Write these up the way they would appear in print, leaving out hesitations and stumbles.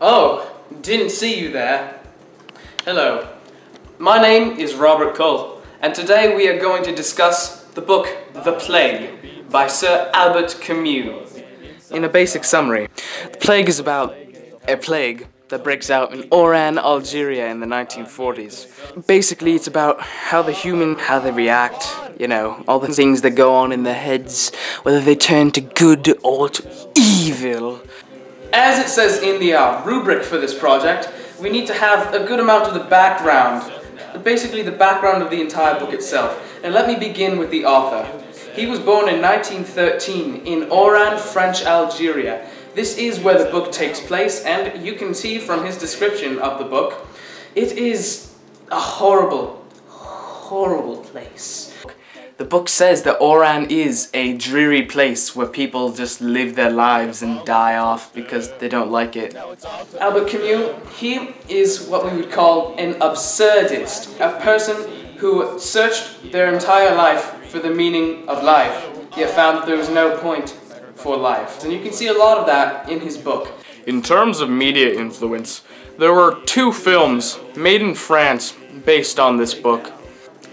Oh, didn't see you there. Hello, my name is Robert Cole, and today we are going to discuss the book The Plague by Sir Albert Camus. In a basic summary, the plague is about a plague that breaks out in Oran, Algeria in the 1940s. Basically, it's about how they react, you know, all the things that go on in their heads, whether they turn to good or to evil. As it says in the rubric for this project, we need to have a good amount of the background, basically the background of the entire book itself. And let me begin with the author. He was born in 1913 in Oran, French Algeria. This is where the book takes place, and you can see from his description of the book, it is a horrible, horrible place. The book says that Oran is a dreary place where people just live their lives and die off because they don't like it. Albert Camus, he is what we would call an absurdist, a person who searched their entire life for the meaning of life, yet found that there was no point for life. And you can see a lot of that in his book. In terms of media influence, there were 2 films made in France based on this book.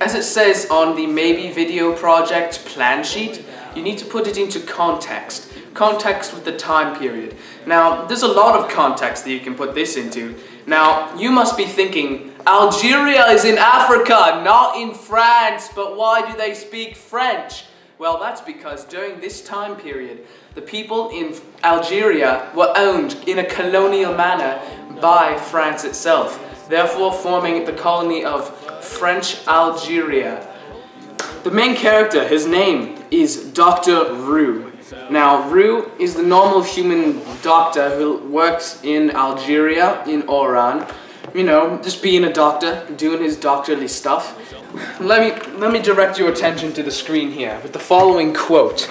As it says on the Maybe Video Project plan sheet, you need to put it into context. Context with the time period. Now, there's a lot of context that you can put this into. Now, you must be thinking, Algeria is in Africa, not in France, but why do they speak French? Well, that's because during this time period, the people in Algeria were owned in a colonial manner by France itself, therefore forming the colony of French Algeria. The main character, his name is Dr. Roux. Now, Roux is the normal human doctor who works in Algeria, in Oran. You know, just being a doctor, doing his doctorly stuff. Let me direct your attention to the screen here with the following quote.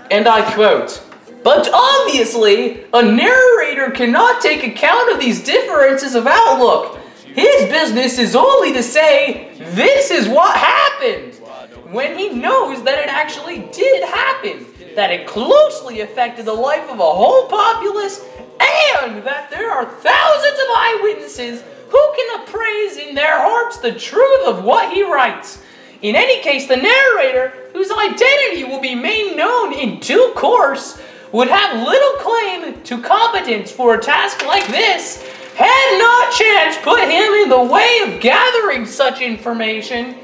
And I quote, "But obviously, a narrator cannot take account of these differences of outlook. His business is only to say, this is what happened, when he knows that it actually did happen, that it closely affected the life of a whole populace, and that there are thousands of eyewitnesses who can appraise in their hearts the truth of what he writes. In any case, the narrator, whose identity will be made known in due course, would have little claim to competence for a task like this, had not chance put him in the way of gathering such information,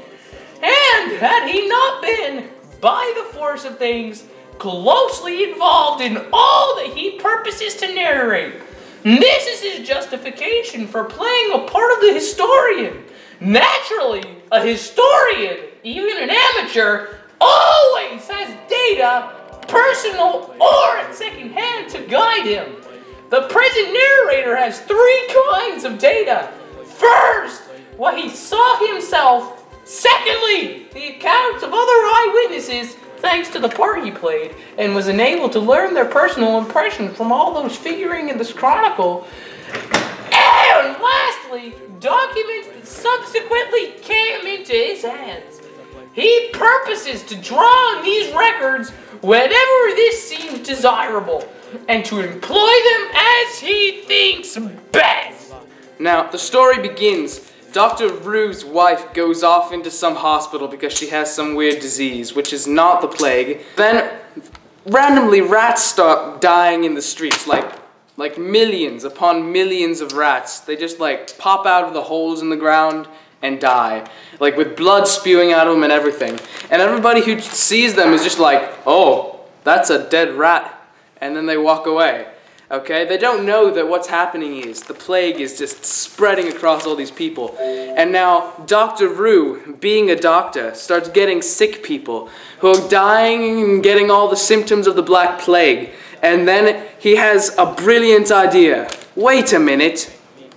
and had he not been, by the force of things, closely involved in all that he purposes to narrate. This is his justification for playing a part of the historian. Naturally, a historian, even an amateur, always has data, personal or at second hand, to guide him. The present narrator has 3 kinds of data. First, what he saw himself. Secondly, the accounts of other eyewitnesses, thanks to the part he played, and was enabled to learn their personal impressions from all those figuring in this chronicle. And lastly, documents that subsequently came into his hands. He purposes to draw on these records whenever this seems desirable, and to employ them as he thinks best." Now, the story begins. Dr. Roux's wife goes off into some hospital because she has some weird disease, which is not the plague. Then, randomly, rats start dying in the streets, like millions upon millions of rats. They just like pop out of the holes in the ground and die, like with blood spewing out of them and everything. And everybody who sees them is just like, oh, that's a dead rat. And then they walk away. Okay, they don't know that what's happening is the plague is just spreading across all these people. And now Dr. Roux, being a doctor, starts getting sick people who are dying and getting all the symptoms of the Black Plague. And then he has a brilliant idea. Wait a minute,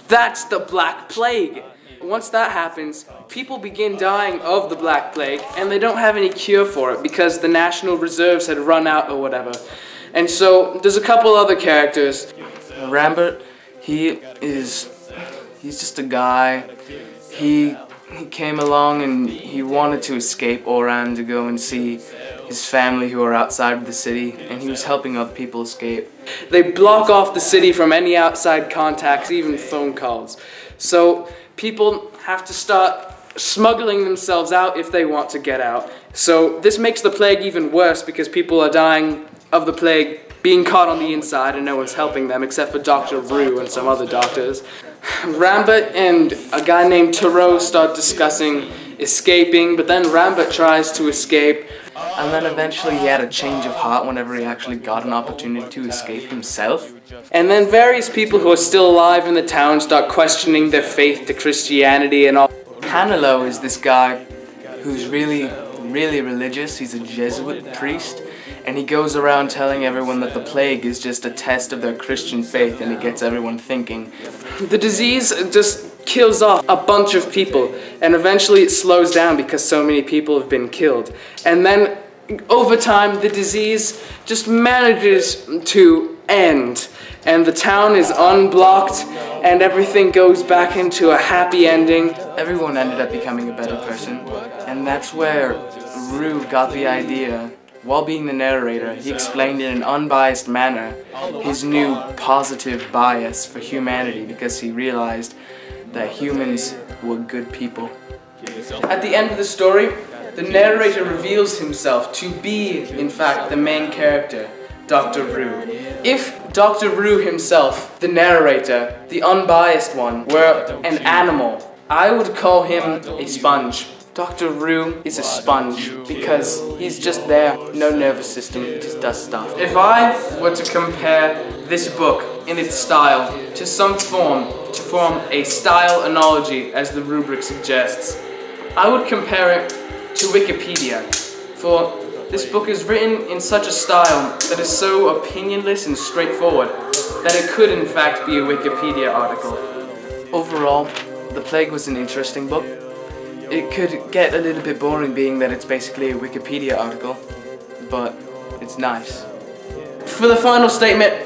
that's the Black Plague. Once that happens, people begin dying of the Black Plague, and they don't have any cure for it because the national reserves had run out or whatever. And so, there's a couple other characters. Rambert, he's just a guy. He came along and he wanted to escape Oran to go and see, his family who are outside of the city, and he was helping other people escape. They block off the city from any outside contacts, even phone calls. So people have to start smuggling themselves out if they want to get out. So this makes the plague even worse because people are dying of the plague being caught on the inside and no one's helping them except for Dr. Rue and some other doctors. Rambert and a guy named Tarot start discussing escaping, but then Rambert tries to escape. And then eventually he had a change of heart whenever he actually got an opportunity to escape himself. And then various people who are still alive in the town start questioning their faith to Christianity and all. Hanelo is this guy who's really religious. He's a Jesuit priest, and he goes around telling everyone that the plague is just a test of their Christian faith, and it gets everyone thinking. The disease just kills off a bunch of people, and eventually it slows down because so many people have been killed. And then over time the disease just manages to end, and the town is unblocked and everything goes back into a happy ending. Everyone ended up becoming a better person, and that's where Rue got the idea. While being the narrator, he explained in an unbiased manner his new positive bias for humanity because he realized that humans were good people. At the end of the story, the narrator reveals himself to be, in fact, the main character, Dr. Rue. If Dr. Rue himself, the narrator, the unbiased one, were an animal, I would call him a sponge. Dr. Rue is a sponge because he's just there, no nervous system, just does stuff. If I were to compare this book in its style to some form, to form a style analogy as the rubric suggests, I would compare it to Wikipedia, for this book is written in such a style that is so opinionless and straightforward that it could in fact be a Wikipedia article. Overall, The Plague was an interesting book. It could get a little bit boring being that it's basically a Wikipedia article, but it's nice. For the final statement,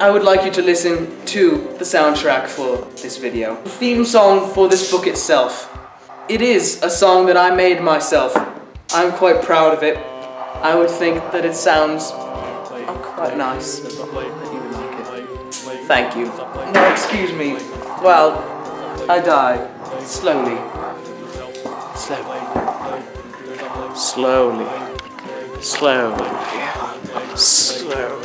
I would like you to listen to the soundtrack for this video. The theme song for this book itself. It is a song that I made myself. I'm quite proud of it. I would think that it sounds quite nice. That you would like it. Thank you. No, excuse me. Well, I died. Slowly. Slowly. Slowly. Slowly. Slowly.